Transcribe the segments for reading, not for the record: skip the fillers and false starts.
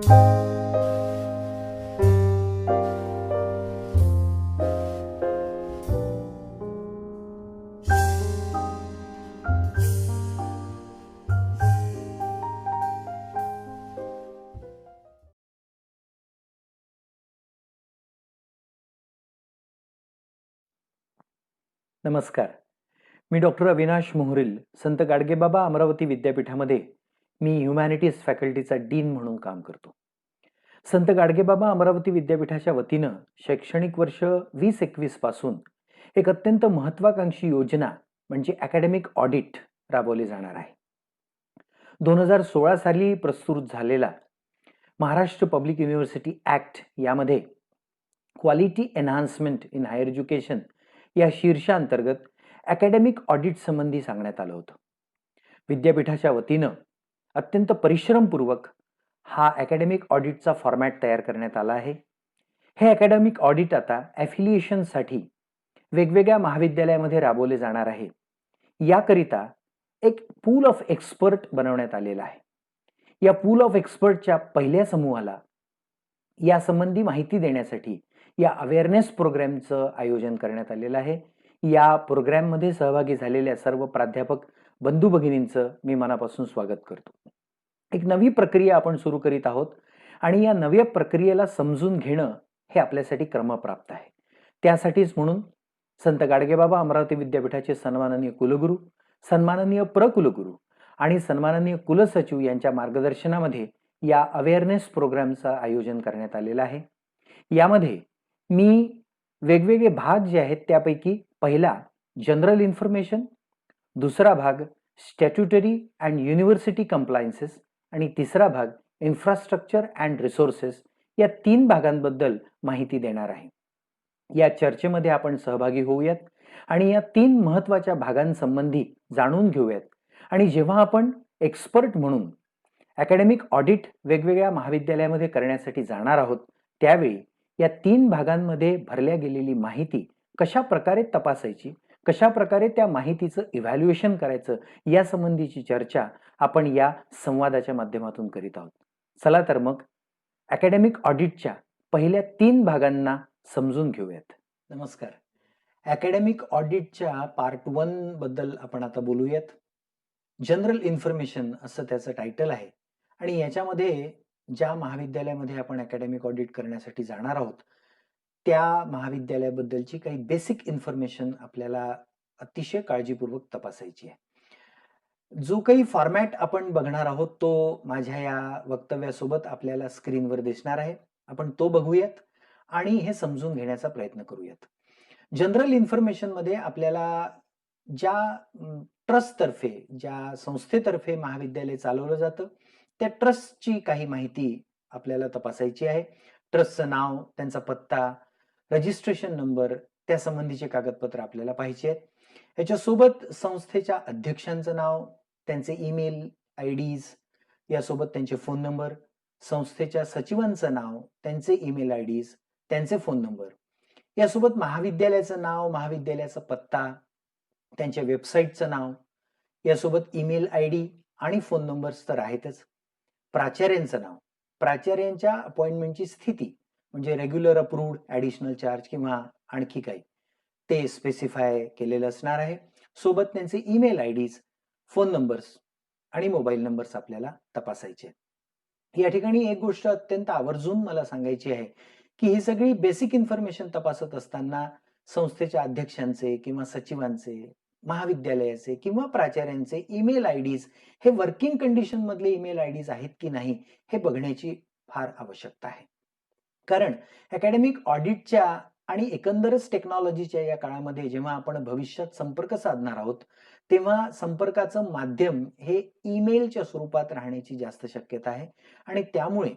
नमस्कार. मी डॉक्टर अविनाश मोहरील, संत गाडगेबाबा अमरावती विद्यापीठामध्ये मी humanities फॅकल्टीचा dean म्हणून काम करतो. संत गाडगेबाबा अमरावती विद्यापीठाच्या वतीनं शैक्षणिक वर्ष 2021 पासून एक अत्यंत महत्त्वाकांक्षी योजना म्हणजे अकॅडमिक ऑडिट राबवली जाणार आहे. 2016 साली प्रस्तुत झालेला महाराष्ट्र पब्लिक युनिव्हर्सिटी ॲक्ट यामध्ये quality enhancement in higher education या शीर्षांतर्गत अकॅडमिक ऑडिट संबंधी सांगण्यात आलं होतं. विद्यापीठाच्या वतीनं अत्यंत परिश्रमपूर्वक हा अकॅडमिक ऑडिटचा फॉर्मॅट तयार करण्यात आला आहे. हे अकॅडमिक ऑडिट आता ॲफिलिएशनसाठी वेगवेगळ्या महाविद्यालयामध्ये राबवले जाणार आहे. याकरिता एक पूल ऑफ एक्सपर्ट बनवण्यात आलेला आहे. या पूल ऑफ एक्सपर्टच्या पहिल्या समूहाला यासंबंधी माहिती देण्यासाठी या अवेअरनेस प्रोग्रामचं आयोजन करण्यात आलेलं आहे. या प्रोग्राममध्ये सहभागी झालेल्या सर्व प्राध्यापक बंधू भगिनींचं मी मनापासून स्वागत करतो. एक नवी प्रक्रिया आपण सुरू करीत आहोत आणि या नव्या प्रक्रियेला समजून घेणं हे आपल्यासाठी क्रमप्राप्त आहे. त्यासाठीच म्हणून संत गाडगेबाबा अमरावती विद्यापीठाचे सन्माननीय कुलगुरू, सन्माननीय प्रकुलगुरू आणि सन्माननीय कुलसचिव यांच्या मार्गदर्शनामध्ये या अवेअरनेस प्रोग्रामचं आयोजन करण्यात आलेलं आहे. यामध्ये मी वेगवेगळे भाग जे आहेत त्यापैकी पहिला जनरल इन्फॉर्मेशन, दुसरा भाग स्टॅट्युटरी अँड युनिव्हर्सिटी कंप्लायन्सेस आणि तिसरा भाग इन्फ्रास्ट्रक्चर अँड रिसोर्सेस या 3 भागांबद्दल माहिती देणार आहे. या चर्चेमध्ये आपण सहभागी होऊयात आणि या 3 महत्त्वाच्या भागांसंबंधी जाणून घेऊयात. आणि जेव्हा आपण एक्सपर्ट म्हणून अकॅडमिक ऑडिट वेगवेगळ्या महाविद्यालयामध्ये करण्यासाठी जाणार आहोत त्यावेळी या 3 भागांमध्ये भरल्या गेलेली माहिती कशा प्रकारे तपासायची, कशा प्रकारे त्या माहितीचं इव्हॅल्युएशन करायचं यासंबंधीची चर्चा आपण या संवादाच्या माध्यमातून करीत आहोत. चला तर मग अकॅडमिक ऑडिटच्या पहिल्या 3 भागांना समजून घेऊयात. नमस्कार. अकॅडमिक ऑडिटच्या पार्ट 1 बद्दल आपण आता बोलूयात. जनरल इन्फॉर्मेशन असं त्याचं टायटल आहे आणि याच्यामध्ये ज्या महाविद्यालयामध्ये आपण अकॅडमिक ऑडिट करण्यासाठी जाणार आहोत त्या महाविद्यालयाबद्दलची काही बेसिक इन्फॉर्मेशन आपल्याला अतिशय काळजीपूर्वक तपासायची आहे. जो काही फॉर्मॅट आपण बघणार आहोत तो माझ्या या वक्तव्यासोबत आपल्याला स्क्रीनवर दिसणार आहे. आपण तो बघूयात आणि हे समजून घेण्याचा प्रयत्न करूयात. जनरल इन्फॉर्मेशन मध्ये आपल्याला ज्या ट्रस्टतर्फे, ज्या संस्थेतर्फे महाविद्यालय चालवलं जातं त्या ट्रस्टची काही माहिती आपल्याला तपासायची आहे. ट्रस्टचं नाव, त्यांचा पत्ता, रजिस्ट्रेशन नंबर, त्या संबंधीचे कागदपत्र आपल्याला पाहिजे आहेत. याच्यासोबत संस्थेच्या अध्यक्षांचं नाव, त्यांचे ईमेल आयडीज, यासोबत त्यांचे फोन नंबर, संस्थेच्या सचिवांचं नाव, त्यांचे ईमेल आयडीज, त्यांचे फोन नंबर, यासोबत महाविद्यालयाचं नाव, महाविद्यालयाचा पत्ता, त्यांच्या वेबसाईटचं नाव, यासोबत ईमेल आयडी आणि फोन नंबर्स तर आहेतच. प्राचार्यांचं नाव, प्राचार्यांच्या अपॉइंटमेंटची स्थिती म्हणजे रेग्युलर अप्रूव्ड, ॲडिशनल चार्ज किंवा आणखी काही ते स्पेसिफाय केलेलं असणार आहे. सोबत त्यांचे ईमेल आयडीज, फोन नंबर्स आणि मोबाईल नंबर्स आपल्याला तपासायचे. या ठिकाणी एक गोष्ट अत्यंत आवर्जून मला सांगायची आहे की ही सगळी बेसिक इन्फॉर्मेशन तपासत असताना संस्थेच्या अध्यक्षांचे किंवा सचिवांचे, महाविद्यालयाचे किंवा प्राचार्यांचे ईमेल आयडीज हे वर्किंग कंडिशन मधले ईमेल आयडीज आहेत की नाही हे बघण्याची फार आवश्यकता आहे. कारण अकॅडमिक ऑडिटच्या आणि एकंदरच टेक्नॉलॉजीच्या या काळामध्ये जेव्हा आपण भविष्यात संपर्क साधणार आहोत तेव्हा संपर्काचं माध्यम हे ईमेलच्या स्वरूपात राहण्याची जास्त शक्यता आहे आणि त्यामुळे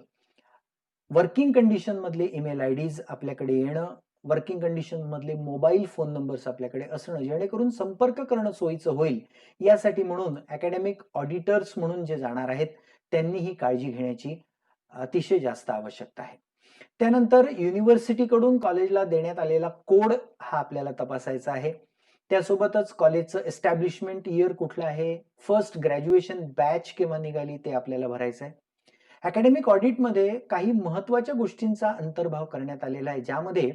वर्किंग कंडिशन मधले ईमेल आयडीज आपल्याकडे येणं, वर्किंग कंडिशन मधले मोबाईल फोन नंबर्स आपल्याकडे असणं जेणेकरून संपर्क करणं सोयीचं होईल. यासाठी म्हणून अकॅडमिक ऑडिटर्स म्हणून जे जाणार आहेत त्यांनी ही काळजी घेण्याची अतिशय जास्त आवश्यकता आहे. त्यानंतर युनिव्हर्सिटीकडून कॉलेजला देण्यात आलेला कोड हा आपल्याला तपासायचा आहे. त्यासोबतच कॉलेजचं एस्टॅब्लिशमेंट इयर कुठलं आहे, फर्स्ट ग्रॅज्युएशन बॅच केव्हा निघाली ते आपल्याला भरायचं आहे. अकॅडमिक ऑडिटमध्ये काही महत्त्वाच्या गोष्टींचा अंतर्भाव करण्यात आलेला आहे, ज्यामध्ये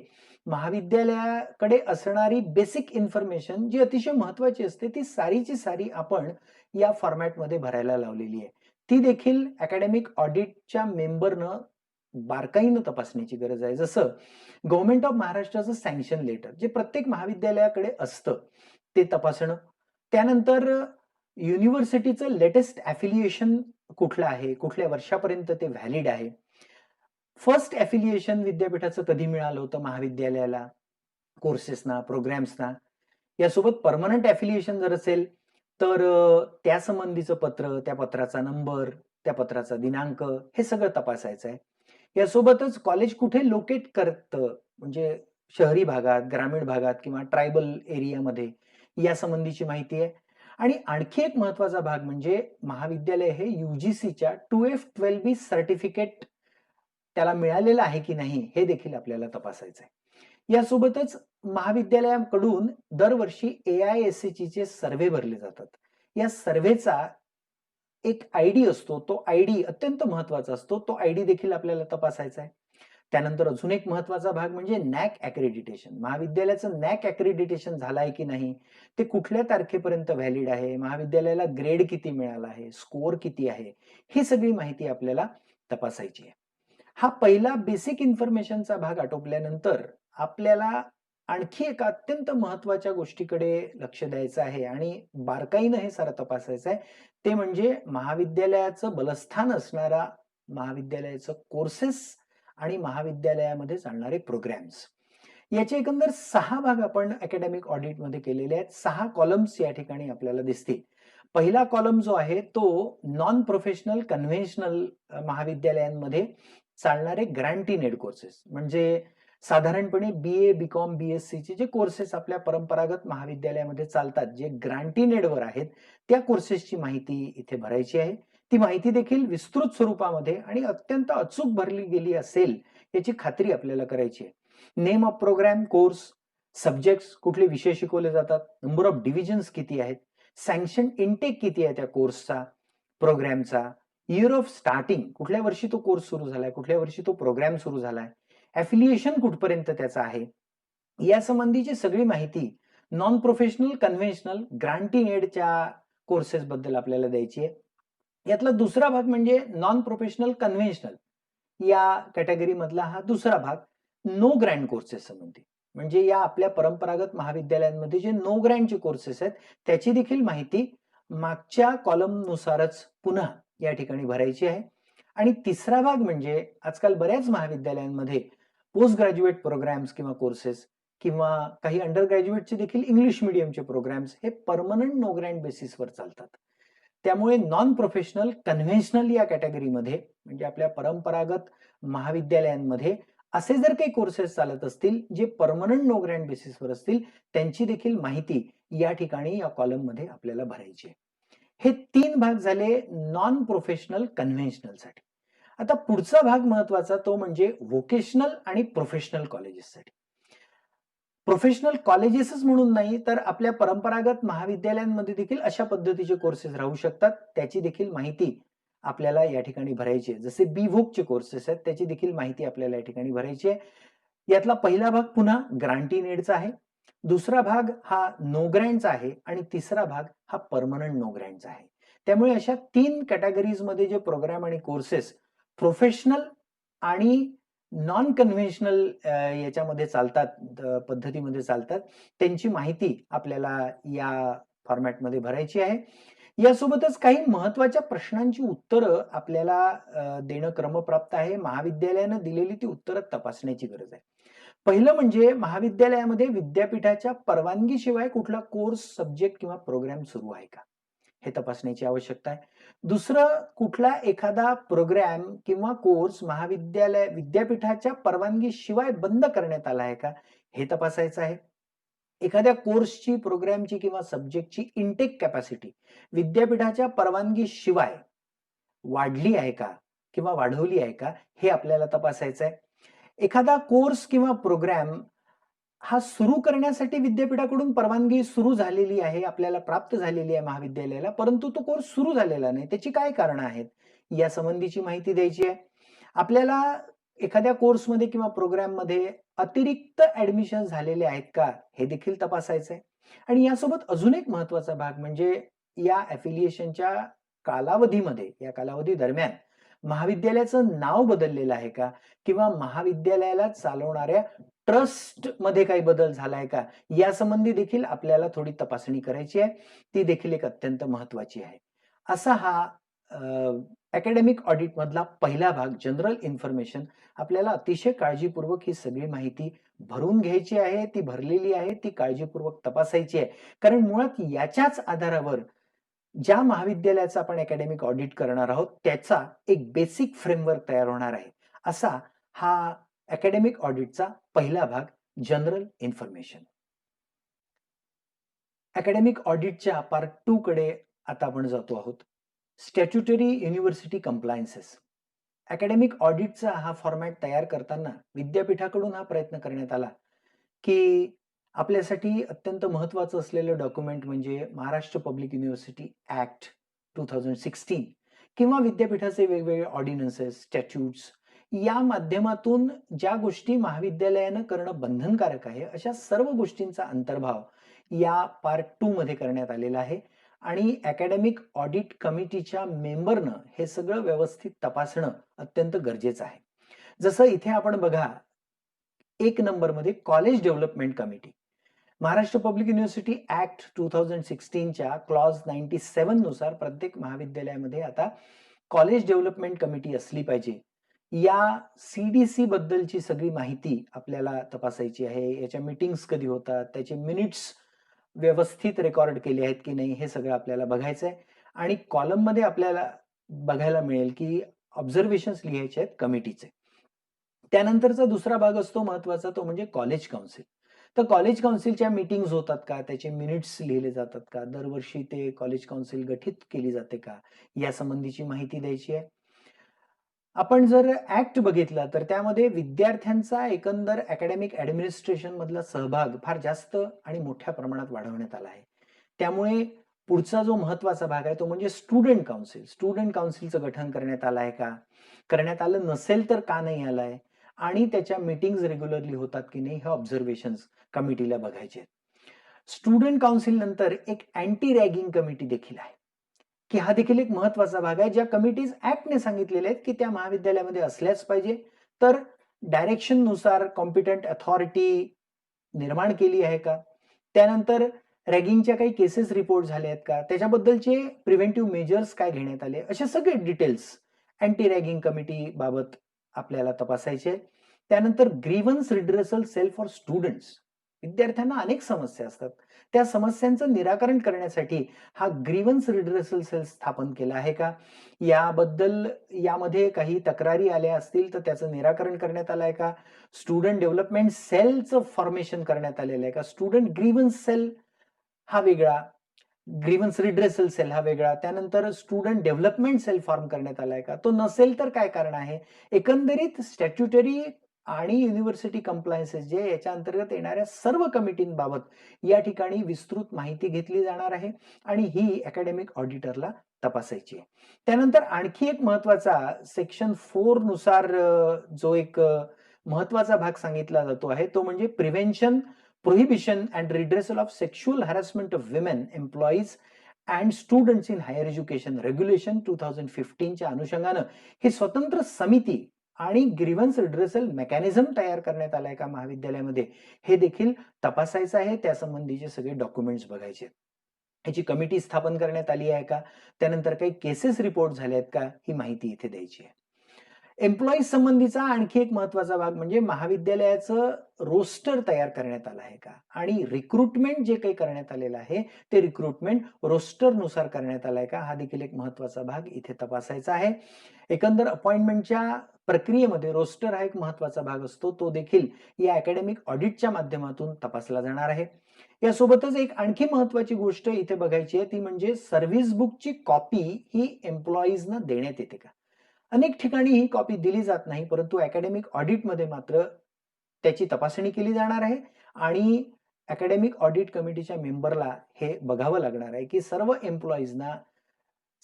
महाविद्यालयाकडे असणारी बेसिक इन्फॉर्मेशन जी अतिशय महत्त्वाची असते, ती सारीची सारी आपण या फॉर्मॅटमध्ये भरायला लावलेली आहे. ती देखील अकॅडमिक ऑडिटच्या मेंबरनं बारकाईनं तपासण्याची गरज आहे. जसं गव्हर्नमेंट ऑफ महाराष्ट्राचं सँक्शन लेटर जे प्रत्येक महाविद्यालयाकडे असतं, ते तपासणं. त्यानंतर युनिव्हर्सिटीचं लेटेस्ट ॲफिलिएशन कुठलं आहे, कुठल्या वर्षापर्यंत ते व्हॅलिड आहे. फर्स्ट ॲफिलिएशन विद्यापीठाचं कधी मिळालं होतं महाविद्यालयाला, कोर्सेसना, प्रोग्राम्सना. यासोबत पर्मनंट ॲफिलिएशन जर असेल, तर त्यासंबंधीचं पत्र, त्या पत्राचा नंबर, त्या पत्राचा दिनांक हे सगळं तपासायचं आहे. यासोबतच कॉलेज कुठे लोकेट करतं, म्हणजे शहरी भागात, ग्रामीण भागात किंवा ट्रायबल एरियामध्ये यासंबंधीची माहिती आहे. आणि आणखी एक महत्त्वाचा भाग म्हणजे महाविद्यालय हे UGCच्या 2F12B सर्टिफिकेट त्याला मिळालेलं आहे की नाही, हे देखील आपल्याला तपासायचं आहे. यासोबतच महाविद्यालयाकडून दरवर्षी AISCचे सर्व्हे भरले जातात. या सर्व्हेचा एक आयडी असतो, तो आयडी अत्यंत महत्त्वाचा असतो. तो आयडी देखील आपल्याला तपासायचा आहे. त्यानंतर अजून एक महत्त्वाचा भाग म्हणजे नॅक ॲक्रेडिटेशन. महाविद्यालयाचं नॅक ॲक्रेडिटेशन झालं आहे की नाही, ते कुठल्या तारखेपर्यंत व्हॅलिड आहे, महाविद्यालयाला ग्रेड किती मिळाला आहे, स्कोअर किती आहे, ही सगळी माहिती आपल्याला तपासायची आहे. हा पहिला बेसिक इन्फॉर्मेशनचा भाग आटोपल्यानंतर आपल्याला आणखी एका अत्यंत महत्त्वाच्या गोष्टीकडे लक्ष द्यायचं आहे आणि बारकाईनं हे सारं तपासायचं आहे. ते म्हणजे महाविद्यालयाचं बलस्थान असणारा महाविद्यालयाचं कोर्सेस आणि महाविद्यालयामध्ये चालणारे प्रोग्राम्स. याचे एकंदर 6 भाग आपण अकॅडमिक ऑडिटमध्ये केलेले आहेत. 6 कॉलम्स या ठिकाणी आपल्याला दिसतील. पहिला कॉलम जो आहे तो नॉन प्रोफेशनल कन्व्हेन्शनल महाविद्यालयांमध्ये चालणारे ग्रँटी नेड कोर्सेस, म्हणजे साधारणपणे BA, BCom, BScचे जे कोर्सेस आपल्या परंपरागत महाविद्यालयामध्ये चालतात, जे ग्रँटी नेडवर आहेत, त्या कोर्सेसची माहिती इथे भरायची आहे. ती माहिती देखील विस्तृत स्वरूपामध्ये आणि अत्यंत अचूक भरली गेली असेल याची खात्री आपल्याला करायची आहे. Name of program, course, subjects, कुठले विषय शिकवले जातात, नंबर ऑफ डिव्हिजन्स किती आहेत, सँक्शन इनटेक किती आहे त्या कोर्सचा, प्रोग्रामचा, इयर ऑफ स्टार्टिंग, कुठल्या वर्षी तो कोर्स सुरू झालाय, कुठल्या वर्षी तो प्रोग्राम सुरू झालाय, ॲफिलिएशन कुठपर्यंत त्याचं आहे, यासंबंधीची सगळी माहिती नॉन प्रोफेशनल कन्व्हेन्शनल ग्रँटी नेडच्या कोर्सेस बद्दल आपल्याला द्यायची आहे. यातला दुसरा भाग म्हणजे नॉन प्रोफेशनल कन्व्हेन्शनल या कॅटेगरी मधला हा दुसरा भाग नो ग्रँट कोर्सेस संबंधी, म्हणजे या आपल्या परंपरागत महाविद्यालयांमध्ये जे नो ग्रँटचे कोर्सेस आहेत त्याची देखील माहिती मागच्या कॉलम नुसारच पुन्हा या ठिकाणी भरायची आहे. आणि तिसरा भाग म्हणजे आजकाल बऱ्याच महाविद्यालयांमध्ये पोस्ट ग्रॅज्युएट प्रोग्राम्स किंवा कोर्सेस किंवा काही अंडर ग्रॅज्युएटचे देखील इंग्लिश मीडियमचे प्रोग्राम्स हे परमनंट नो ग्रँट बेसिसवर चालतात. त्यामुळे नॉन प्रोफेशनल कन्व्हेन्शनल या कॅटेगरीमध्ये, म्हणजे आपल्या परंपरागत महाविद्यालयांमध्ये असे जर काही कोर्सेस चालत असतील जे परमनंट नो ग्रँट बेसिसवर असतील, त्यांची देखील माहिती या ठिकाणी या कॉलममध्ये आपल्याला भरायची आहे. हे 3 भाग झाले नॉन प्रोफेशनल कन्व्हेन्शनलसाठी. आता पुढचा भाग महत्त्वाचा तो म्हणजे व्होकेशनल आणि प्रोफेशनल कॉलेजेससाठी. प्रोफेशनल कॉलेजेसच म्हणून नाही, तर आपल्या परंपरागत महाविद्यालयांमध्ये देखील अशा पद्धतीचे कोर्सेस राहू शकतात. त्याची देखील माहिती आपल्याला या ठिकाणी भरायची आहे. जसे BVOC चे कोर्सेस आहेत, त्याची देखील माहिती आपल्याला या ठिकाणी भरायची आहे. यातला पहिला भाग पुन्हा ग्रँटी नेडचा आहे. दुसरा भाग हा नो ग्रँटचा आहे आणि तिसरा भाग हा परमनंट नो ग्रँटचा आहे. त्यामुळे अशा 3 कॅटेगरीजमध्ये जे प्रोग्राम आणि कोर्सेस प्रोफेशनल आणि नॉन कन्व्हेन्शनल याच्यामध्ये चालतात, पद्धतीमध्ये चालतात, त्यांची माहिती आपल्याला या फॉर्मॅटमध्ये भरायची आहे. यासोबतच काही महत्त्वाच्या प्रश्नांची उत्तरं आपल्याला देणं क्रमप्राप्त आहे. महाविद्यालयानं दिलेली ती उत्तरं तपासण्याची गरज आहे. पहिलं म्हणजे महाविद्यालयामध्ये विद्यापीठाच्या परवानगीशिवाय कुठला कोर्स, सब्जेक्ट किंवा प्रोग्राम सुरू आहे का, हे तपासण्याची आवश्यकता आहे. दुसरं, कुठला एखादा प्रोग्राम किंवा कोर्स विद्यापीठाच्या परवानगीशिवाय बंद करण्यात आला आहे का, हे तपासायचं आहे. एखाद्या कोर्सची, प्रोग्रामची किंवा सब्जेक्टची इनटेक कॅपॅसिटी विद्यापीठाच्या परवानगीशिवाय वाढली आहे का किंवा वाढवली आहे का, हे आपल्याला तपासायचं आहे. एखादा कोर्स किंवा प्रोग्राम हा सुरू करण्यासाठी विद्यापीठाकडून परवानगी सुरू झालेली आहे, आपल्याला प्राप्त झालेली आहे महाविद्यालयाला, परंतु तो कोर्स सुरू झालेला नाही. त्याची काय कारणं आहेत, या संबंधीची माहिती द्यायची आहे. आपल्याला एखाद्या कोर्समध्ये किंवा प्रोग्राममध्ये अतिरिक्त ॲडमिशन झालेले आहेत का, हे देखील तपासायचं आहे. आणि यासोबत अजून एक महत्त्वाचा भाग म्हणजे या ॲफिलिएशनच्या कालावधीमध्ये, या कालावधी दरम्यान महाविद्यालयाचं नाव बदललेलं आहे का? किंवा महाविद्यालयाला चालवणाऱ्या ट्रस्टमध्ये काही बदल झालाय का? यासंबंधी देखील आपल्याला थोडी तपासणी करायची आहे. ती देखील एक अत्यंत महत्त्वाची आहे. असा हा अकॅडमिक ऑडिटमधला पहिला भाग जनरल इन्फॉर्मेशन. आपल्याला अतिशय काळजीपूर्वक ही सगळी माहिती भरून घ्यायची आहे. ती भरलेली आहे, ती काळजीपूर्वक तपासायची आहे. कारण मुळात याच्याच आधारावर ज्या महाविद्यालयाचं आपण अकॅडमिक ऑडिट करणार आहोत, त्याचा एक बेसिक फ्रेमवर्क तयार होणार आहे. असा हा अकॅडमिक ऑडिटचा पहिला भाग जनरल इन्फॉर्मेशन. अकॅडमिक ऑडिटच्या पार्ट 2 कडे आता आपण जातो आहोत. Statutory university compliances. अकॅडमिक ऑडिटचा हा फॉर्मॅट तयार करताना विद्यापीठाकडून हा प्रयत्न करण्यात आला, की आपल्यासाठी अत्यंत महत्त्वाचं असलेलं डॉक्युमेंट म्हणजे महाराष्ट्र पब्लिक युनिव्हर्सिटी ॲक्ट 2016 किंवा विद्यापीठाचे वेगवेगळे ऑर्डिनन्सेस, स्टॅट्यूट्स या माध्यमातून ज्या गोष्टी महाविद्यालयानं करणं बंधनकारक आहे, अशा सर्व गोष्टींचा अंतर्भाव या पार्ट 2 मध्ये करण्यात आलेला आहे. आणि अकॅडमिक ऑडिट कमिटीच्या मेंबरनं हे सगळं व्यवस्थित तपासणं अत्यंत गरजेचं आहे. जसं इथे आपण बघा, 1 नंबरमध्ये college development committee. Maharashtra public university act 2016च्या क्लॉज 97 नुसार प्रत्येक महाविद्यालयामध्ये आता कॉलेज डेव्हलपमेंट कमिटी असली पाहिजे. या CDC बद्दलची सगळी माहिती आपल्याला तपासायची आहे. याच्या मीटिंग्स कधी होतात, त्याचे मिनिट्स व्यवस्थित रेकॉर्ड केले आहेत की नाही, हे सगळं आपल्याला बघायचं आहे. आणि कॉलममध्ये आपल्याला बघायला मिळेल की ऑब्झर्वेशन्स लिहायचे आहेत कमिटीचे. त्यानंतरचा दुसरा भाग असतो महत्त्वाचा, तो म्हणजे कॉलेज काउन्सिल. तर कॉलेज काउन्सिलच्या मीटिंग्ज होतात का? त्याचे मिनिट्स लिहिले जातात का? दरवर्षी ते कॉलेज काउन्सिल गठीत केली जाते का? यासंबंधीची माहिती द्यायची आहे. आपण जर ॲक्ट बघितला तर त्यामध्ये विद्यार्थ्यांचा एकंदर अकॅडमिक ॲडमिनिस्ट्रेशन मधला सहभाग फार जास्त आणि मोठ्या प्रमाणात वाढवण्यात आला आहे. त्यामुळे पुढचा जो महत्त्वाचा भाग आहे तो म्हणजे स्टुडंट काउन्सिल. स्टुडंट काउन्सिलचं गठन करण्यात आलं आहे का? करण्यात आलं नसेल तर का नाही आलंय? आणि त्याच्या मीटिंग्ज रेग्युलरली होतात की नाही, हे ऑब्झर्वेशन्स कमिटीला बघायचे आहेत. स्टुडंट काउन्सिल नंतर एक अँटी रॅगिंग कमिटी देखील आहे, की हा देखील एक महत्त्वाचा भाग आहे. ज्या कमिटीज ॲक्टने सांगितलेल्या आहेत की त्या महाविद्यालयामध्ये असल्याच पाहिजे. तर डायरेक्शननुसार कॉम्पिटंट अथॉरिटी निर्माण केली आहे का? त्यानंतर रॅगिंगच्या काही केसेस रिपोर्ट झाल्या आहेत का? त्याच्याबद्दलचे प्रिव्हेंटिव्ह मेजर्स काय घेण्यात आले? असे सगळे डिटेल्स अँटी रॅगिंग कमिटी बाबत आपल्याला तपासायचे आहेत. त्यानंतर grievance redressal cell for students. विद्यार्थ्यांना अनेक समस्या असतात. त्या समस्यांचं निराकरण करण्यासाठी हा ग्रीव्हन्स रिड्रेसल सेल स्थापन केला आहे का? याबद्दल यामध्ये काही तक्रारी आल्या असतील तर त्याचं निराकरण करण्यात आलं आहे का? स्टुडंट डेव्हलपमेंट सेलचं फॉर्मेशन करण्यात आलेलं आहे का? स्टुडंट ग्रीव्हन्स सेल हा वेगळा, ग्रीव्हन्स रिड्रेसल सेल हा वेगळा. त्यानंतर स्टुडंट डेव्हलपमेंट सेल फॉर्म करण्यात आलाय का? तो नसेल तर काय कारण आहे? एकंदरीत स्टॅट्युटरी आणि युनिव्हर्सिटी कंप्लायन्सेस जे याच्या अंतर्गत येणाऱ्या सर्व कमिटींबाबत या ठिकाणी विस्तृत माहिती घेतली जाणार आहे आणि ही अकॅडमिक ऑडिटरला तपासायची आहे. त्यानंतर आणखी एक महत्त्वाचा सेक्शन 4 नुसार जो एक महत्त्वाचा भाग सांगितला जातो आहे तो म्हणजे prevention, prohibition and redressal of sexual harassment of women employees and students in higher education regulation 2015च्या अनुषंगानं ही स्वतंत्र समिती आणि ग्रीव्हन्स रिड्रेसल मेकॅनिझम तयार करण्यात आलाय का महाविद्यालयामध्ये, हे देखील तपासायचं आहे. त्यासंबंधीचे सगळे डॉक्युमेंट्स बघायचे. याची कमिटी स्थापन करण्यात आली आहे का? त्यानंतर काही केसेस रिपोर्ट झाल्या आहेत का? ही माहिती इथे द्यायची आहे. एम्प्लॉईज संबंधीचा आणखी एक महत्त्वाचा भाग म्हणजे महाविद्यालयाचं रोस्टर तयार करण्यात आलं आहे का? आणि रिक्रुटमेंट जे काही करण्यात आलेलं आहे ते रिक्रुटमेंट रोस्टरनुसार करण्यात आलं आहे का? हा देखील एक महत्त्वाचा भाग इथे तपासायचा आहे. एकंदर अपॉइंटमेंटच्या प्रक्रियेमध्ये रोस्टर हा एक महत्त्वाचा भाग असतो. तो देखील या अकॅडमिक ऑडिटच्या माध्यमातून तपासला जाणार आहे. यासोबतच एक आणखी महत्त्वाची गोष्ट इथे बघायची आहे ती म्हणजे सर्व्हिस बुकची कॉपी ही एम्प्लॉईजना देण्यात येते का? अनेक ठिकाणी ही कॉपी दिली जात नाही, परंतु अकॅडमिक ऑडिटमध्ये मात्र त्याची तपासणी केली जाणार आहे आणि अकॅडमिक ऑडिट कमिटीच्या मेंबरला हे बघावं लागणार आहे की सर्व एम्प्लॉईजना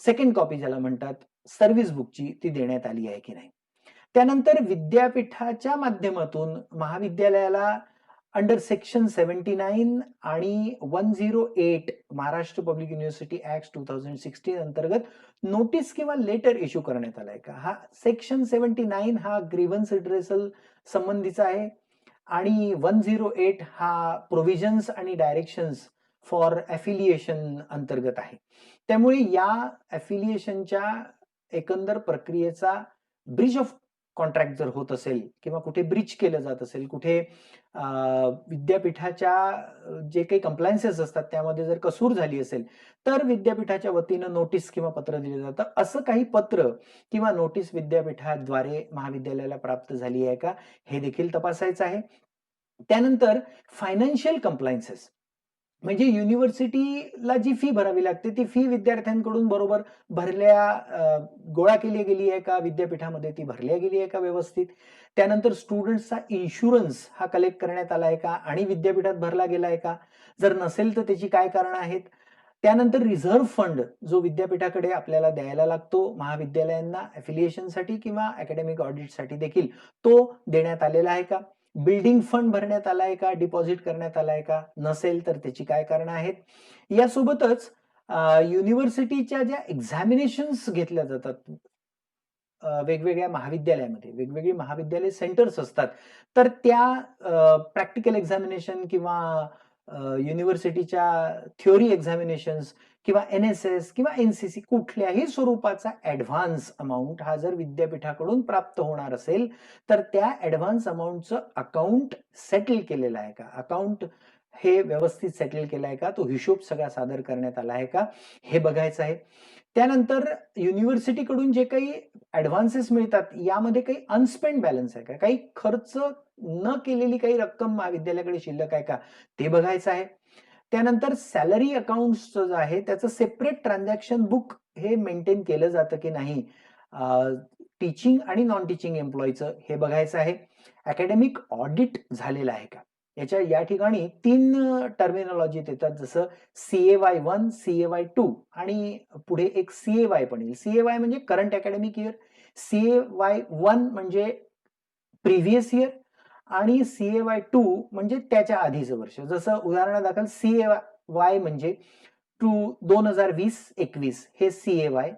सेकंड कॉपी ज्याला म्हणतात सर्व्हिस बुकची ती देण्यात आली आहे की नाही. त्यानंतर विद्यापीठाच्या माध्यमातून महाविद्यालयाला अंडर सेक्शन 79 आणि 108 महाराष्ट्र पब्लिक युनिव्हर्सिटी ऍक्ट 2016 अंतर्गत नोटीस किंवा लेटर इश्यू करण्यात आलाय का? हा सेक्शन 79 हा ग्रीव्हन्स रिड्रेसल संबंधीचा आहे आणि 108 हा प्रोव्हिजन्स आणि डायरेक्शन्स फॉर ॲफिलिएशन अंतर्गत आहे. त्यामुळे या ॲफिलिएशनच्या एकंदर प्रक्रियेचा ब्रीच ऑफ कॉन्ट्रॅक्ट जर होत असेल किंवा कुठे ब्रीच केलं जात असेल, कुठे विद्यापीठाच्या जे काही कंप्लायन्सेस असतात त्यामध्ये जर कसूर झाली असेल, तर विद्यापीठाच्या वतीनं नोटीस किंवा पत्र दिलं जातं. असं काही पत्र किंवा नोटीस विद्यापीठाद्वारे महाविद्यालयाला प्राप्त झाली आहे का, हे देखील तपासायचं आहे. त्यानंतर फायनान्शियल कंप्लायन्सेस म्हणजे युनिव्हर्सिटीला जी फी भरावी लागते ती फी विद्यार्थ्यांकडून बरोबर गोळा केली गेली आहे का, विद्यापीठामध्ये ती भरल्या गेली आहे का व्यवस्थित. त्यानंतर स्टुडंट्सचा इन्शुरन्स हा कलेक्ट करण्यात आला आहे का आणि विद्यापीठात भरला गेला आहे का, जर नसेल तर त्याची काय कारणं आहेत. त्यानंतर रिझर्व्ह फंड जो विद्यापीठाकडे आपल्याला द्यायला लागतो महाविद्यालयांना ॲफिलिएशनसाठी किंवा अकॅडमिक ऑडिटसाठी देखील, तो देण्यात आलेला आहे का. बिल्डिंग फंड भरण्यात आला आहे का, डिपॉझिट करण्यात आला आहे का, नसेल तर त्याची काय कारणं आहेत. यासोबतच युनिव्हर्सिटीच्या ज्या एक्झामिनेशन्स घेतल्या जातात वेगवेगळ्या महाविद्यालयामध्ये, वेगवेगळी महाविद्यालय सेंटर्स असतात, तर त्या प्रॅक्टिकल एक्झामिनेशन किंवा युनिव्हर्सिटीच्या थिअरी एक्झामिनेशन्स किंवा NSS किंवा NCC कुठल्याही स्वरूपाचा ॲडव्हान्स अमाउंट हा जर विद्यापीठाकडून प्राप्त होणार असेल, तर त्या ॲडव्हान्स अमाउंटचं अकाउंट सेटल केलेलं आहे का, अकाउंट हे व्यवस्थित सेटल केलं आहे का, तो हिशोब सगळा सादर करण्यात आला आहे का, हे बघायचं आहे. त्यानंतर युनिव्हर्सिटीकडून जे काही ॲडव्हान्सेस मिळतात यामध्ये काही अनस्पेंड बॅलन्स आहे का, काही खर्च न केलेली काही रक्कम महाविद्यालयाकडे शिल्लक आहे का, ते बघायचं आहे. त्यानंतर सॅलरी अकाउंट्सचं जे आहे त्याचं सेपरेट ट्रान्झॅक्शन बुक हे मेंटेन केलं जातं की नाही, टीचिंग आणि नॉन टीचिंग एम्प्लॉईचं हे बघायचं आहे. अकॅडमिक ऑडिट झालेलं आहे का, या ठिकाणी 3 टर्मिनॉलॉजीत येतात, जसं CAY 1, CAY 2 आणि पुढे एक CAY पण येईल. CAY म्हणजे करंट अकॅडमिक इयर, CAY 1 म्हणजे प्रिव्हियस इयर आणि CAY 2 म्हणजे त्याच्या आधीचं वर्ष. जसं उदाहरणादाखल CAY म्हणजे 2020-21 हे CAY.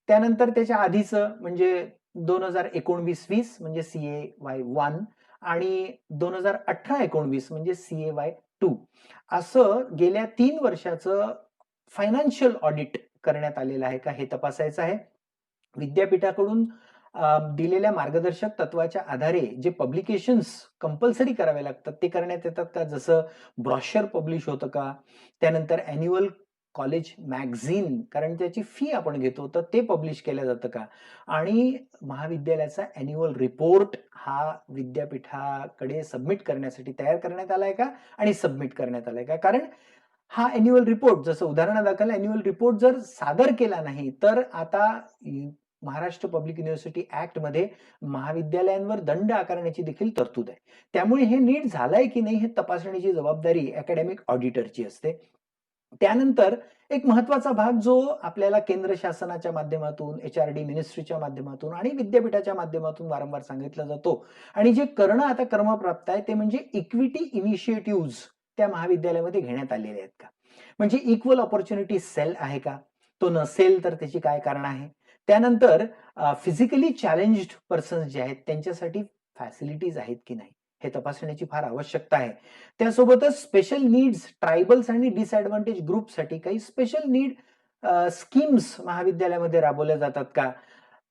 त्यानंतर त्याच्या आधीचं म्हणजे 2019-20 म्हणजे CAY 1 आणि 2018-19 म्हणजे CAY 2. असं गेल्या 3 वर्षाचं फायनान्शियल ऑडिट करण्यात आलेलं आहे का, हे तपासायचं आहे. विद्यापीठाकडून दिलेल्या मार्गदर्शक तत्वाच्या आधारे जे पब्लिकेशन्स कंपल्सरी करावे लागतात ते करण्यात येतात का, जसं ब्रॉशर पब्लिश होतं का, त्यानंतर ॲन्युअल कॉलेज मॅगझिन, कारण त्याची फी आपण घेतो तर ते पब्लिश केलं जातं का, आणि महाविद्यालयाचा ॲन्युअल रिपोर्ट हा विद्यापीठाकडे सबमिट करण्यासाठी तयार करण्यात आलाय का आणि सबमिट करण्यात आलाय का. कारण हा ॲन्युअल रिपोर्ट, जसं उदाहरणादाखल ॲन्युअल रिपोर्ट जर सादर केला नाही तर आता महाराष्ट्र पब्लिक युनिव्हर्सिटी ऍक्टमध्ये महाविद्यालयांवर दंड आकारण्याची देखील तरतूद आहे. त्यामुळे हे नीट झालंय की नाही हे तपासण्याची जबाबदारी अकॅडमिक ऑडिटरची असते. त्यानंतर एक महत्वाचा भाग जो आपल्याला केंद्र शासनाच्या माध्यमातून, HRD मिनिस्ट्रीच्या माध्यमातून आणि विद्यापीठाच्या माध्यमातून वारंवार सांगितला जातो आणि जे करणं आता क्रमप्राप्त आहे ते म्हणजे इक्विटी इनिशिएटिव्ह त्या महाविद्यालयामध्ये घेण्यात आलेले आहेत का, म्हणजे इक्वल ऑपॉर्च्युनिटी सेल आहे का, तो नसेल तर त्याची काय कारण आहे. त्यानंतर फिजिकली चॅलेंज्ड पर्सन्स जे आहेत त्यांच्यासाठी फॅसिलिटीज आहेत की नाही हे तपासण्याची फार आवश्यकता आहे. त्यासोबतच स्पेशल नीड्स ट्रायबल्स आणि डिसएडव्हान्टेज ग्रुपसाठी काही स्पेशल नीड स्कीम्स महाविद्यालयामध्ये राबवल्या जातात का.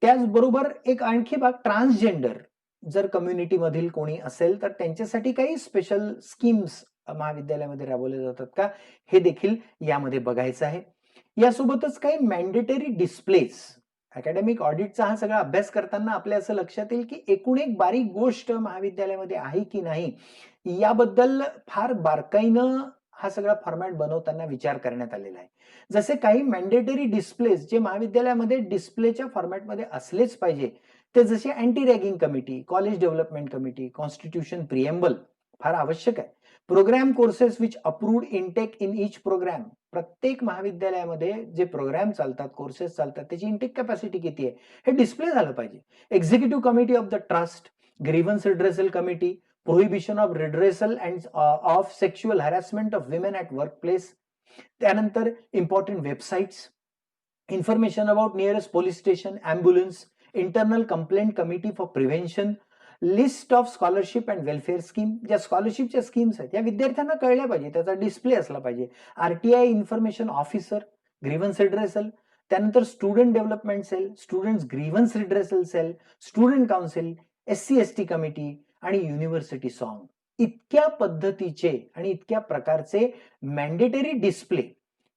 त्याचबरोबर एक आणखी भाग ट्रान्सजेंडर जर कम्युनिटी मधील कोणी असेल तर त्यांच्यासाठी काही स्पेशल स्कीम्स महाविद्यालयामध्ये राबवल्या जातात का, हे देखील यामध्ये बघायचं आहे. यासोबतच काही मॅन्डेटरी डिस्प्लेस, अकॅडमिक ऑडिटचा हा सगळा अभ्यास करताना आपल्या असं लक्षात येईल की एकूण एक बारीक गोष्ट महाविद्यालयामध्ये आहे की नाही याबद्दल फार बारकाईनं हा सगळा फॉर्मॅट बनवताना विचार करण्यात आलेला आहे. जसे काही मॅन्डेटरी डिस्प्लेस जे महाविद्यालयामध्ये डिस्प्लेच्या फॉर्मॅटमध्ये असलेच पाहिजे, ते जसे anti ragging committee, college development committee, constitution preamble फार आवश्यक आहे. Program courses which approved intake in each program. प्रत्येक महाविद्यालयामध्ये जे प्रोग्राम चालतात, कोर्सेस चालतात, त्याची इनटेक कॅपॅसिटी किती आहे हे डिस्प्ले झालं पाहिजे. Executive committee of the trust, grievance redressal committee, prohibition of redressal and of sexual harassment of women at work place, त्यानंतर important websites, information about nearest police station, ambulance, internal complaint committee for prevention, list of scholarship and welfare scheme. ज्या स्कॉलरशिपच्या schemes आहेत या विद्यार्थ्यांना कळल्या पाहिजे, त्याचा display असला पाहिजे. RTI information officer, grievance redressal, त्यानंतर student development cell, students grievance redressal cell, student council, SC ST committee आणि युनिव्हर्सिटी सॉंग. इतक्या पद्धतीचे आणि इतक्या प्रकारचे मॅन्डेटरी डिस्प्ले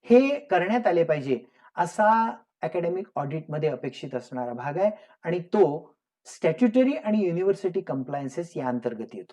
हे करण्यात आले पाहिजे असा अकॅडमिक ऑडिटमध्ये अपेक्षित असणारा भाग आहे आणि तो स्टॅट्युटरी आणि युनिव्हर्सिटी कंप्लायन्सेस या अंतर्गत येतो.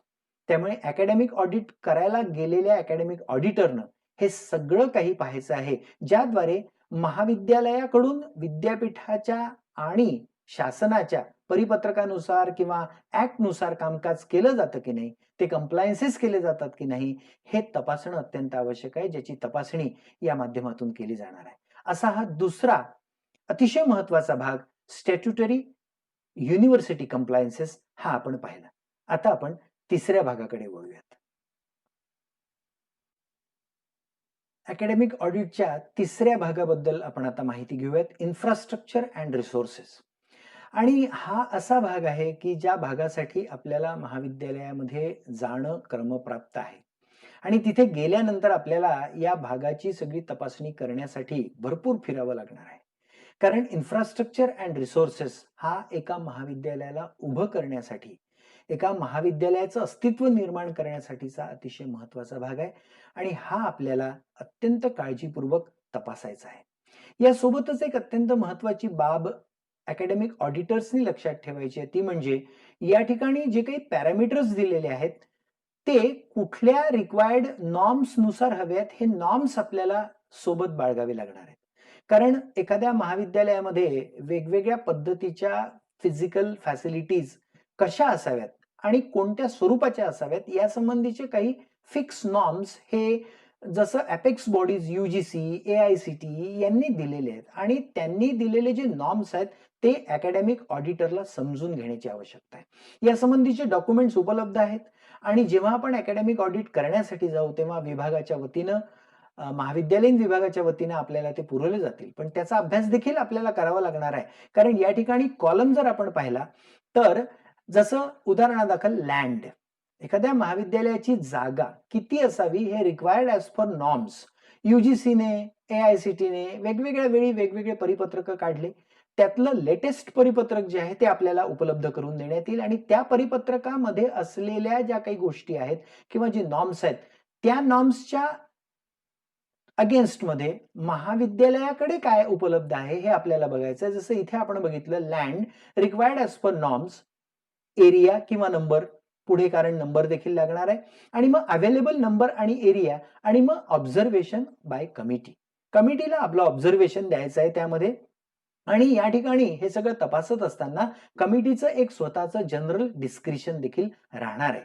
त्यामुळे अकॅडमिक ऑडिट करायला गेलेल्या अकॅडमिक ऑडिटरनं हे सगळं काही पाहायचं आहे, ज्याद्वारे महाविद्यालयाकडून विद्यापीठाच्या आणि शासनाच्या परिपत्रकानुसार किंवा ऍक्टनुसार कामकाज केलं जातं की नाही, ते कंप्लायन्सेस केले जातात की नाही, हे तपासणं अत्यंत आवश्यक आहे, ज्याची तपासणी या माध्यमातून केली जाणार आहे. असा हा दुसरा अतिशय महत्वाचा भाग स्टॅट्युटरी युनिव्हर्सिटी कंप्लायन्सेस हा आपण पाहिला. आता आपण तिसऱ्या भागाकडे वळूयात. अकॅडमिक ऑडिटच्या तिसऱ्या भागाबद्दल आपण आता माहिती घेऊयात, इन्फ्रास्ट्रक्चर अँड रिसोर्सेस. आणि हा असा भाग आहे की ज्या भागासाठी आपल्याला महाविद्यालयामध्ये जाणं क्रमप्राप्त आहे आणि तिथे गेल्यानंतर आपल्याला या भागाची सगळी तपासणी करण्यासाठी भरपूर फिरावं लागणार आहे. कारण इन्फ्रास्ट्रक्चर अँड रिसोर्सेस हा एका महाविद्यालयाला उभं करण्यासाठी, एका महाविद्यालयाचं अस्तित्व निर्माण करण्यासाठीचा अतिशय महत्वाचा भाग आहे आणि हा आपल्याला अत्यंत काळजीपूर्वक तपासायचा आहे. यासोबतच एक अत्यंत महत्वाची बाब अकॅडमिक ऑडिटर्सनी लक्षात ठेवायची आहे, ती म्हणजे या ठिकाणी जे काही पॅरामीटर्स दिलेले आहेत ते कुठल्या रिक्वायर्ड नॉर्म्स नुसार हवेत, हे नॉर्म्स आपल्याला सोबत बाळगावे लागणार आहेत. कारण एखाद्या महाविद्यालयामध्ये वेगवेगळ्या पद्धतीच्या फिजिकल फॅसिलिटीज कशा असाव्यात आणि कोणत्या स्वरूपाच्या असाव्यात यासंबंधीचे काही फिक्स नॉर्म्स हे जसं अपेक्स बॉडीज UGC, AICTE यांनी दिलेले आहेत आणि त्यांनी दिलेले जे नॉर्म्स आहेत ते अकॅडमिक ऑडिटरला समजून घेण्याची आवश्यकता आहे. यासंबंधीचे डॉक्युमेंट्स उपलब्ध आहेत आणि जेव्हा आपण अकॅडमिक ऑडिट करण्यासाठी जाऊ तेव्हा विभागाच्या वतीनं, महाविद्यालयीन विभागाच्या वतीनं आपल्याला ते पुरवले जातील, पण त्याचा अभ्यास देखील आपल्याला करावा लागणार आहे. कारण या ठिकाणी कॉलम जर आपण पाहिला तर जसं उदाहरणादाखल लँड, एखाद्या महाविद्यालयाची जागा किती असावी हे रिक्वायर्ड ॲज पर नॉर्म्स UGCने, AICTEने वेगवेगळ्या वेळी वेगवेगळे परिपत्रक काढले. त्यातलं लेटेस्ट परिपत्रक जे आहे ते आपल्याला उपलब्ध करून देण्यात येईल आणि त्या परिपत्रकामध्ये असलेल्या ज्या काही गोष्टी आहेत किंवा जे नॉर्म्स आहेत त्या नॉर्म्सच्या अगेन्स्टमध्ये महाविद्यालयाकडे काय उपलब्ध आहे हे आपल्याला बघायचं आहे. जसं इथे आपण बघितलं land required as per norms, area किंवा नंबर, पुढे कारण नंबर देखील लागणार आहे आणि मग अवेलेबल नंबर आणि एरिया आणि मग ऑब्झर्वेशन बाय कमिटी. कमिटीला आपलं ऑब्झर्वेशन द्यायचं आहे त्यामध्ये आणि या ठिकाणी हे सगळं तपासत असताना कमिटीचं एक स्वतःचं जनरल डिस्क्रिशन देखील राहणार आहे.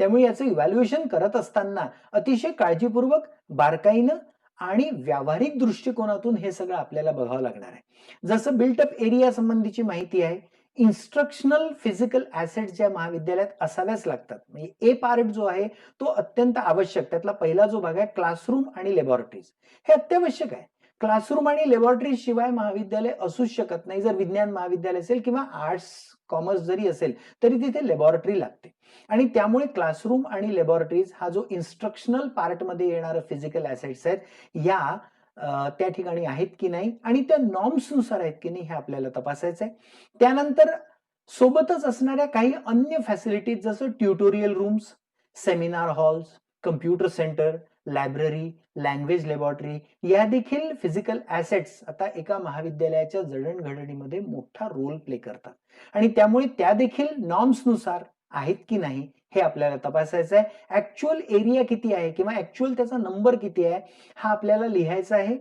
त्यामुळे याचं इव्हॅल्युएशन करत असताना अतिशय काळजीपूर्वक, बारकाईनं आणि व्यावहारिक दृष्टिकोनातून हे सगळं आपल्याला बघावं लागणार आहे. जसं बिल्टअप एरिया संबंधीची माहिती आहे, इन्स्ट्रक्शनल फिजिकल ॲसेट्स ज्या महाविद्यालयात असाव्याच लागतात. म्हणजे ए पार्ट जो आहे तो अत्यंत आवश्यक. त्यातला पहिला जो भाग आहे क्लासरूम आणि लॅबोरेटरीज, हे अत्यावश्यक आहे. क्लासरूम आणि लॅबोरेटरी शिवाय महाविद्यालय असूच शकत नाही. जर विज्ञान महाविद्यालय असेल किंवा आर्ट्स कॉमर्स जरी असेल तरी तिथे लॅबोरेटरी लागते आणि त्यामुळे क्लासरूम आणि लॅबोरेटरीज हा जो इन्स्ट्रक्शनल पार्टमध्ये येणारं फिजिकल ॲसेट्स आहेत या त्या ठिकाणी आहेत की नाही आणि त्या नॉर्म्सनुसार आहेत की नाही हे आपल्याला तपासायचं आहे. त्यानंतर सोबतच असणाऱ्या काही अन्य फॅसिलिटीज जसं tutorial rooms, seminar halls, computer centre, library, language laboratory या देखील फिजिकल ॲसेट्स आता एका महाविद्यालयाच्या जडणघडणीमध्ये मोठा रोल प्ले करतात आणि त्यामुळे त्या देखील नॉर्म्सनुसार आहेत की नाही हे आपल्याला तपासायचं आहे. ऍक्च्युअल एरिया किती आहे किंवा ऍक्च्युअल त्याचा नंबर किती आहे हा आपल्याला लिहायचा आहे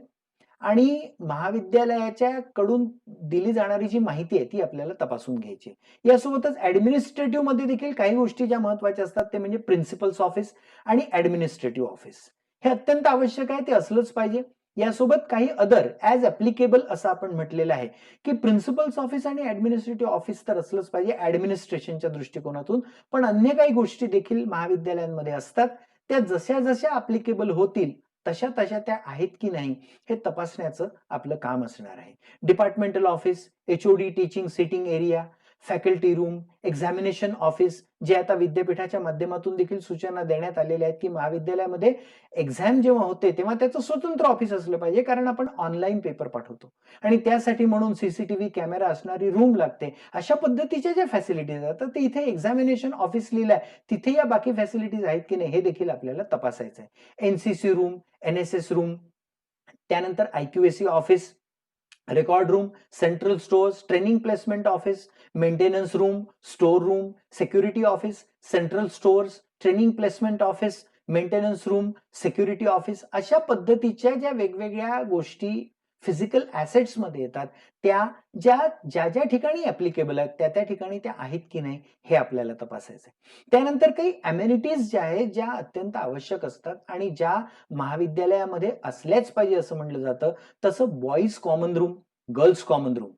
आणि महाविद्यालयाच्या कडून दिली जाणारी जी माहिती आहे ती आपल्याला तपासून घ्यायची आहे. यासोबतच ऍडमिनिस्ट्रेटिव्ह मध्ये देखील काही गोष्टी ज्या महत्वाच्या असतात ते म्हणजे प्रिन्सिपल्स ऑफिस आणि ऍडमिनिस्ट्रेटिव्ह ऑफिस. हे अत्यंत आवश्यक आहे, ते असलंच पाहिजे. यासोबत काही अदर ऍज ऍप्लिकेबल असं आपण म्हटलेलं आहे की प्रिन्सिपल्स ऑफिस आणि ऍडमिनिस्ट्रेटिव्ह ऑफिस तर असलंच पाहिजे ऍडमिनिस्ट्रेशनच्या दृष्टिकोनातून, पण अन्य काही गोष्टी देखील महाविद्यालयांमध्ये असतात. त्या जशा जशा ऍप्लिकेबल होतील तशा तशा त्या आहेत की नाही हे तपासण्याचं आपलं काम असणार आहे. Departmental office, HOD teaching sitting area, faculty room, examination office, जे आता विद्यापीठाच्या माध्यमातून देखील सूचना देण्यात आलेल्या आहेत की महाविद्यालयामध्ये एक्झाम जेव्हा होते तेव्हा त्याचं स्वतंत्र ऑफिस असलं पाहिजे, कारण आपण ऑनलाईन पेपर पाठवतो आणि त्यासाठी म्हणून सीसीटीव्ही कॅमेरा असणारी रूम लागते. अशा पद्धतीच्या ज्या फॅसिलिटीज आहेत तर इथे एक्झामिनेशन ऑफिस लिहिलंय, तिथे या बाकी फॅसिलिटीज आहेत की नाही हे देखील आपल्याला तपासायचं आहे. एनसीसी रूम, एनएसएस रूम, त्यानंतर IQAC office, record room, central stores, training placement office, maintenance room, store room, security office, central stores, training placement office, maintenance room, security office, अशा पद्धतीच्या ज्या वेगवेगळ्या गोष्टी फिजिकल ऍसेट्स मध्ये येतात त्या ज्या ज्या ज्या ठिकाणी ऍप्लिकेबल आहेत त्या त्या ठिकाणी त्या आहेत की नाही हे आपल्याला तपासायचं आहे. त्यानंतर काही अमेनिटीज ज्या आहेत ज्या अत्यंत आवश्यक असतात आणि ज्या महाविद्यालयामध्ये असल्याच पाहिजे असं म्हटलं जातं, तसं boys common room, girls common room,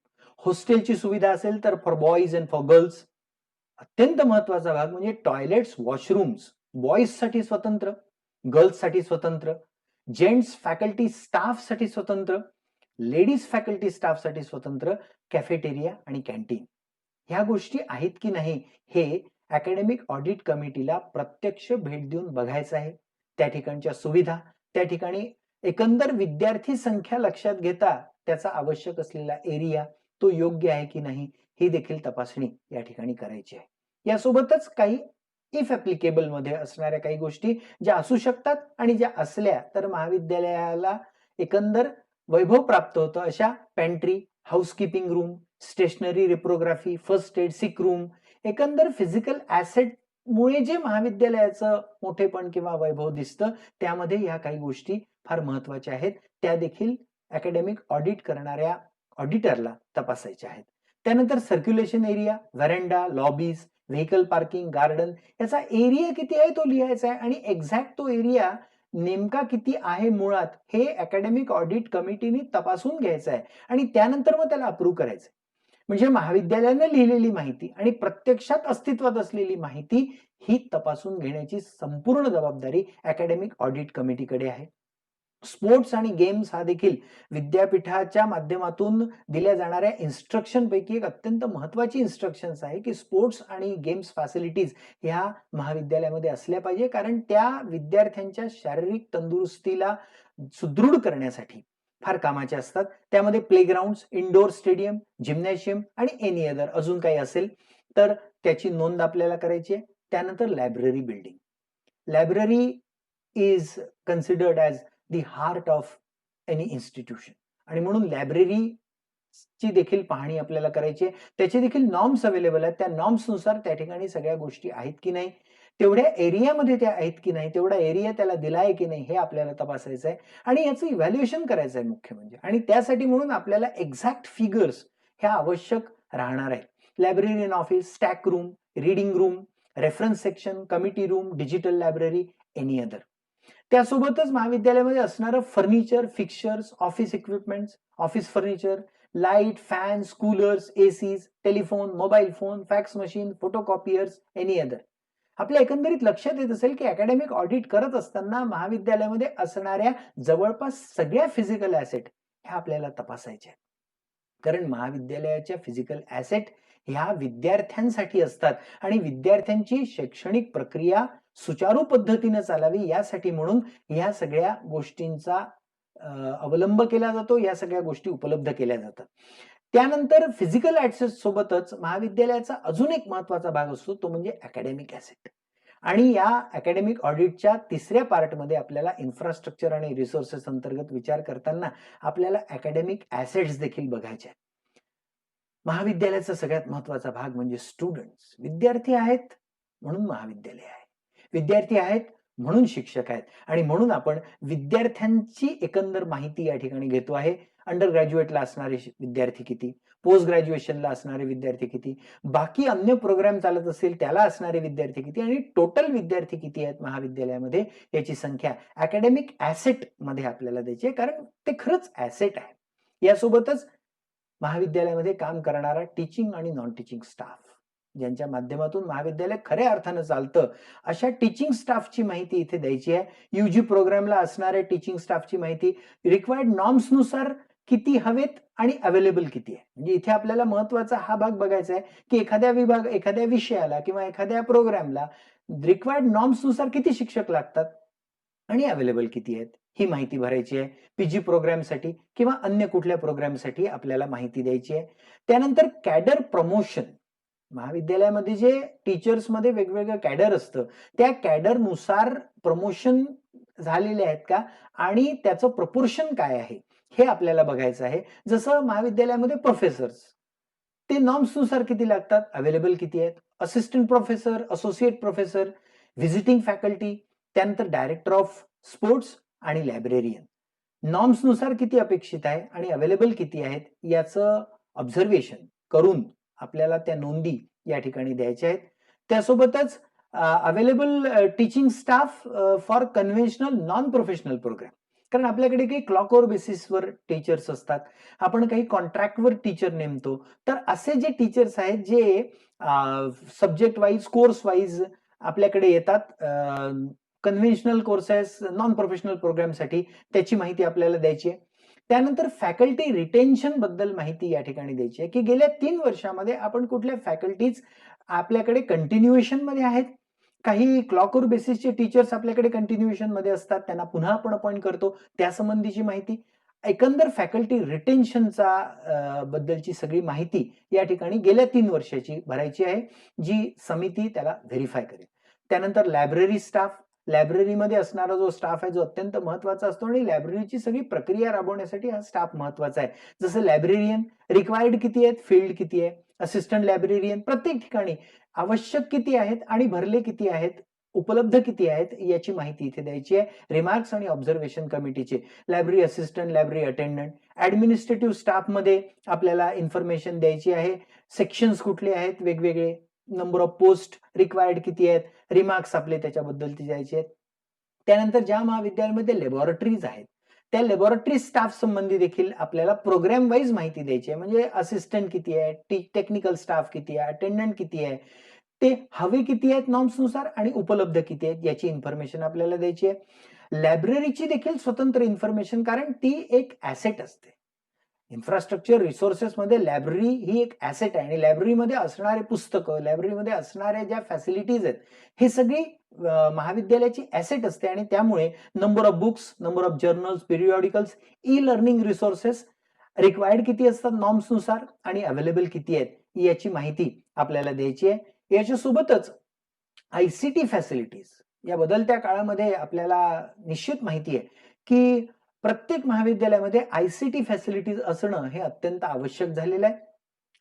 हॉस्टेलची सुविधा असेल तर for boys and for girls. अत्यंत महत्वाचा भाग म्हणजे टॉयलेट्स, वॉशरूम्स, बॉईज साठी स्वतंत्र, गर्ल्स साठी स्वतंत्र, जेंट्स फॅकल्टी स्टाफ साठी स्वतंत्र, लेडीज फॅकल्टी स्टाफ साठी स्वतंत्र, कॅफेटेरिया आणि कॅन्टीन. ह्या गोष्टी आहेत की नाही हे अकॅडमिक ऑडिट कमिटीला प्रत्यक्ष भेट देऊन बघायचं आहे. त्या ठिकाणच्या सुविधा, त्या ठिकाणी एकंदर विद्यार्थी संख्या लक्षात घेता त्याचा आवश्यक असलेला एरिया तो योग्य आहे की नाही ही देखील तपासणी या ठिकाणी करायची आहे. यासोबतच काही इफ ऍप्लिकेबल मध्ये असणाऱ्या काही गोष्टी ज्या असू शकतात आणि ज्या असल्या तर महाविद्यालयाला एकंदर वैभव प्राप्त होतं अशा pantry, housekeeping room, stationery, reprography, first aid, sick room, एकंदर फिजिकल ऍसेट मुळे जे महाविद्यालयाचं मोठेपण किंवा वैभव दिसतं त्यामध्ये ह्या काही गोष्टी फार महत्वाच्या आहेत. त्या देखील अकॅडमिक ऑडिट करणाऱ्या ऑडिटरला तपासायच्या आहेत. त्यानंतर circulation area, veranda, lobbies, vehicle parking, garden, याचा एरिया किती आहे तो लिहायचा आहे आणि एक्झॅक्ट तो एरिया नेमका किती आहे मुळात हे अकॅडमिक ऑडिट कमिटीने तपासून घ्यायचं आहे आणि त्यानंतर मग त्याला अप्रूव्ह करायचं. म्हणजे महाविद्यालयाने लिहिलेली माहिती आणि प्रत्यक्षात अस्तित्वात असलेली माहिती ही तपासून घेण्याची संपूर्ण जबाबदारी अकॅडमिक ऑडिट कमिटीकडे आहे. स्पोर्ट्स आणि गेम्स हा देखील विद्यापीठाच्या माध्यमातून दिल्या जाणाऱ्या इन्स्ट्रक्शन पैकी एक अत्यंत महत्वाची इन्स्ट्रक्शन्स आहे की स्पोर्ट्स आणि गेम्स फॅसिलिटीज ह्या महाविद्यालयामध्ये असल्या पाहिजे, कारण त्या विद्यार्थ्यांच्या शारीरिक तंदुरुस्तीला सुदृढ करण्यासाठी फार कामाचे असतात. त्यामध्ये प्लेग्राऊंड, इंडोर स्टेडियम, जिम्नॅशियम आणि एनी अदर अजून काही असेल तर त्याची नोंद आपल्याला करायची आहे. त्यानंतर library building. Library is considered as the heart of any institution आणि म्हणून लायब्ररीची देखील पाहणी आपल्याला करायची आहे. त्याचे देखील नॉर्म्स अवेलेबल आहेत. त्या नॉर्म्सनुसार त्या ठिकाणी सगळ्या गोष्टी आहेत की नाही, तेवढ्या एरियामध्ये त्या आहेत की नाही, तेवढा एरिया त्याला दिला आहे की नाही हे आपल्याला तपासायचं आहे आणि याचं इव्हॅल्युएशन करायचं आहे मुख्य म्हणजे. आणि त्यासाठी म्हणून आपल्याला एक्झॅक्ट फिगर्स ह्या आवश्यक राहणार आहेत. Librarian office, stack room, reading room, reference section, committee room, digital library, any other. त्यासोबतच महाविद्यालयामध्ये असणारं furniture, fixtures, office equipments, office furniture, light, fans, coolers, ACs, telephone, mobile phone, fax machine, photocopiers, any other. आपल्या एकंदरीत लक्षात येत असेल की academic audit करत असताना महाविद्यालयामध्ये असणाऱ्या जवळपास सगळ्या फिजिकल ऍसेट ह्या आपल्याला तपासायच्या आहेत. कारण महाविद्यालयाच्या फिजिकल ऍसेट ह्या विद्यार्थ्यांसाठी असतात आणि विद्यार्थ्यांची शैक्षणिक प्रक्रिया सुचारू पद्धतीने चालावी यासाठी म्हणून या सगळ्या गोष्टींचा अवलंब केला जातो, या सगळ्या गोष्टी उपलब्ध केल्या जातात. त्यानंतर फिजिकल ऍसेट सोबतच महाविद्यालयाचा अजून एक महत्वाचा भाग असतो तो म्हणजे अकॅडमिक ऍसेट. आणि या अकॅडमिक ऑडिटच्या तिसऱ्या पार्टमध्ये आपल्याला इन्फ्रास्ट्रक्चर आणि रिसोर्सेस अंतर्गत विचार करताना आपल्याला अकॅडमिक ऍसेट्स देखील बघायचे आहेत. महाविद्यालयाचा सगळ्यात महत्वाचा भाग म्हणजे स्टुडंट्स. विद्यार्थी आहेत म्हणून महाविद्यालय आहे. विद्यार्थी आहेत म्हणून शिक्षक आहेत आणि म्हणून आपण विद्यार्थ्यांची एकंदर माहिती या ठिकाणी घेतो आहे. अंडर ग्रॅज्युएटला असणारे विद्यार्थी किती, पोस्ट ग्रॅज्युएशनला असणारे विद्यार्थी किती, बाकी अन्य प्रोग्राम चालत असेल त्याला असणारे विद्यार्थी किती आणि टोटल विद्यार्थी किती आहेत महाविद्यालयामध्ये याची संख्या अकॅडमिक ॲसेट मध्ये आपल्याला द्यायची आहे, कारण ते खरंच ॲसेट आहे. यासोबतच महाविद्यालयामध्ये काम करणारा टीचिंग आणि नॉन टीचिंग स्टाफ, ज्यांच्या माध्यमातून महाविद्यालय खऱ्या अर्थानं चालतं, अशा टीचिंग स्टाफची माहिती इथे द्यायची आहे. यूजी प्रोग्रामला असणाऱ्या टीचिंग स्टाफची माहिती, रिक्वायर्ड नॉर्म्सनुसार किती हवेत आणि अवेलेबल किती आहे. म्हणजे इथे आपल्याला महत्वाचा हा भाग बघायचा आहे की एखाद्या विषयाला किंवा एखाद्या प्रोग्रामला रिक्वायर्ड नॉर्म्सनुसार किती शिक्षक लागतात आणि अवेलेबल किती आहेत, ही माहिती भरायची आहे. पीजी प्रोग्रामसाठी किंवा अन्य कुठल्या प्रोग्रामसाठी आपल्याला माहिती द्यायची आहे. त्यानंतर कॅडर प्रमोशन, महाविद्यालयामध्ये जे टीचर्समध्ये वेगवेगळं कॅडर असतं, त्या कॅडरनुसार प्रमोशन झालेले आहेत का आणि त्याचं प्रपोर्शन काय आहे हे आपल्याला बघायचं आहे. जसं महाविद्यालयामध्ये प्रोफेसर्स, ते नॉर्म्सनुसार किती लागतात, अवेलेबल किती आहेत, assistant professor, associate professor, visiting faculty, त्यानंतर डायरेक्टर ऑफ स्पोर्ट्स आणि लायब्रेरियन, नॉर्म्सनुसार किती अपेक्षित आहे आणि अवेलेबल किती आहेत याचं ऑब्झर्वेशन करून आपल्याला त्या नोंदी या ठिकाणी द्यायच्या आहेत. त्यासोबतच available teaching staff for conventional non professional program, कारण आपल्याकडे काही क्लॉकवर बेसिसवर टीचर्स असतात, आपण काही कॉन्ट्रॅक्टवर टीचर नेमतो, तर असे जे टीचर्स आहेत जे सब्जेक्ट वाईज, कोर्स वाईज आपल्याकडे येतात कन्व्हेन्शनल कोर्सेस, नॉन प्रोफेशनल प्रोग्रामसाठी, त्याची माहिती आपल्याला द्यायची आहे. त्यानंतर फॅकल्टी रिटेन्शन बद्दल माहिती या ठिकाणी द्यायची आहे की गेल्या 3 वर्षामध्ये आपण कुठल्या फॅकल्टीज आपल्याकडे कंटिन्युएशन मध्ये आहेत. काही क्लॉकवर बेसिसचे टीचर्स आपल्याकडे कंटिन्युएशन मध्ये असतात, त्यांना पुन्हा आपण अपॉइंट करतो, त्या संबंधीची माहिती, एकंदर फॅकल्टी रिटेन्शनचा बद्दलची सगळी माहिती या ठिकाणी गेल्या 3 वर्षाची भरायची आहे, जी समिती त्याला व्हेरीफाय करेल. त्यानंतर लायब्ररी स्टाफ, लायब्ररीमध्ये असणारा जो स्टाफ आहे जो अत्यंत महत्वाचा असतो आणि लायब्ररीची सगळी प्रक्रिया राबवण्यासाठी हा स्टाफ महत्वाचा आहे. जसं लायब्रेरियन रिक्वायर्ड किती आहेत, फील्ड किती आहे, असिस्टंट लायब्रेरियन प्रत्येक ठिकाणी आवश्यक किती आहेत आणि भरले किती आहेत, उपलब्ध किती आहेत याची माहिती इथे द्यायची आहे. रिमार्क्स आणि ऑब्झर्वेशन कमिटीचे library assistant, library attendant, administrative स्टाफमध्ये आपल्याला इन्फॉर्मेशन द्यायची आहे. सेक्शन्स कुठले आहेत वेगवेगळे, नंबर ऑफ पोस्ट रिक्वायर्ड किती आहेत, रिमार्क्स आपले त्याच्याबद्दल द्यायचे आहेत. त्यानंतर ज्या महाविद्यालयामध्ये लॅबोरेटरीज आहेत त्या लॅबोरेटरी स्टाफ संबंधी देखील आपल्याला प्रोग्राम वाईज माहिती द्यायची आहे. म्हणजे असिस्टंट किती आहे, टेक्निकल स्टाफ किती आहे, अटेंडंट किती आहे, ते हवे किती आहेत नॉर्म्सनुसार आणि उपलब्ध किती आहेत याची इन्फॉर्मेशन आपल्याला द्यायची आहे. लायब्ररीची देखील स्वतंत्र इन्फॉर्मेशन, कारण ती एक ॲसेट असते. इन्फ्रास्ट्रक्चर रिसोर्सेस मध्ये लायब्ररी ही एक ॲसेट आहे आणि लायब्ररीमध्ये असणारे पुस्तकं, लायब्ररीमध्ये असणाऱ्या ज्या फॅसिलिटीज आहेत, हे सगळी महाविद्यालयाची ॲसेट असते आणि त्यामुळे number of books, number of journals, periodicals, e learning resources required किती असतात नॉर्म्सनुसार आणि अवेलेबल किती आहेत याची माहिती आपल्याला द्यायची आहे. याच्यासोबतच आयसीटी फॅसिलिटीज, या बदलत्या काळामध्ये आपल्याला निश्चित माहिती आहे की प्रत्येक महाविद्यालयामध्ये आयसीटी फॅसिलिटीज असणं हे अत्यंत आवश्यक झालेलं आहे.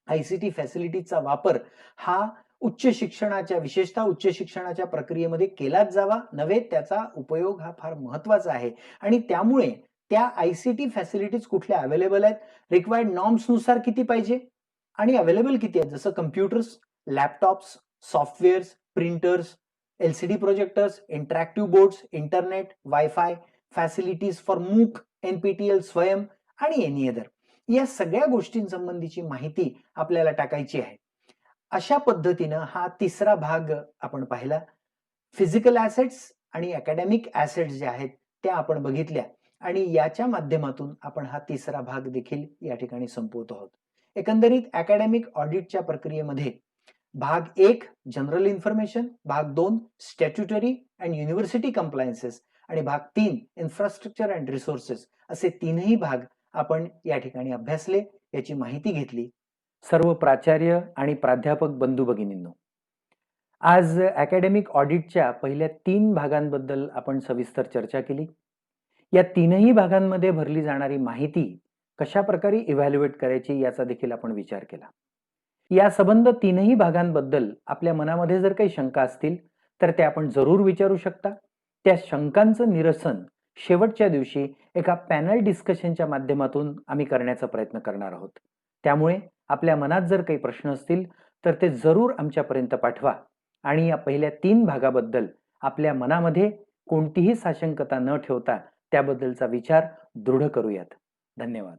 आयसीटी फॅसिलिटीजचा वापर हा उच्च शिक्षणाच्या, विशेषतः उच्च शिक्षणाच्या प्रक्रियेमध्ये केलाच जावा, नव्हे त्याचा उपयोग हा फार महत्वाचा आहे आणि त्यामुळे त्या आयसीटी फॅसिलिटीज कुठल्या अवेलेबल आहेत, रिक्वायर्ड नॉर्म्सनुसार किती पाहिजे आणि अवेलेबल किती आहेत, जसं computers, laptops, softwares, printers, LCD projectors, interactive boards, internet, wifi, facilities for मूक, एनपीटीएल, स्वयं आणि एनी अदर, या सगळ्या गोष्टींसंबंधीची माहिती आपल्याला टाकायची आहे. अशा पद्धतीनं हा तिसरा भाग आपण पाहिला. फिजिकल ॲसेट्स आणि अकॅडमिक ॲसेट्स जे आहेत त्या आपण बघितल्या आणि याच्या माध्यमातून आपण हा तिसरा भाग देखील या ठिकाणी संपवतो आहोत. एकंदरीत अकॅडमिक ऑडिटच्या प्रक्रियेमध्ये भाग 1 जनरल इन्फॉर्मेशन, भाग 2 स्टॅट्युटरी अँड युनिव्हर्सिटी कंप्लायन्सेस आणि भाग 3 इन्फ्रास्ट्रक्चर अँड रिसोर्सेस, असे तीनही भाग आपण या ठिकाणी अभ्यासले, याची माहिती घेतली. सर्व प्राचार्य आणि प्राध्यापक बंधू भगिनींनो, आज अकॅडमिक ऑडिटच्या पहिल्या 3 भागांबद्दल आपण सविस्तर चर्चा केली. या तीनही भागांमध्ये भरली जाणारी माहिती कशा प्रकारे इव्हॅल्युएट करायची याचा देखील आपण विचार केला. या संबंध तीनही भागांबद्दल आपल्या मनामध्ये जर काही शंका असतील तर ते आपण जरूर विचारू शकता. त्या शंकांचं निरसन शेवटच्या दिवशी एका पॅनल डिस्कशनच्या माध्यमातून आम्ही करण्याचा प्रयत्न करणार आहोत. त्यामुळे आपल्या मनात जर काही प्रश्न असतील तर ते जरूर आमच्यापर्यंत पाठवा आणि या पहिल्या 3 भागाबद्दल आपल्या मनामध्ये कोणतीही साशंकता न ठेवता त्याबद्दलचा विचार दृढ करूयात. धन्यवाद.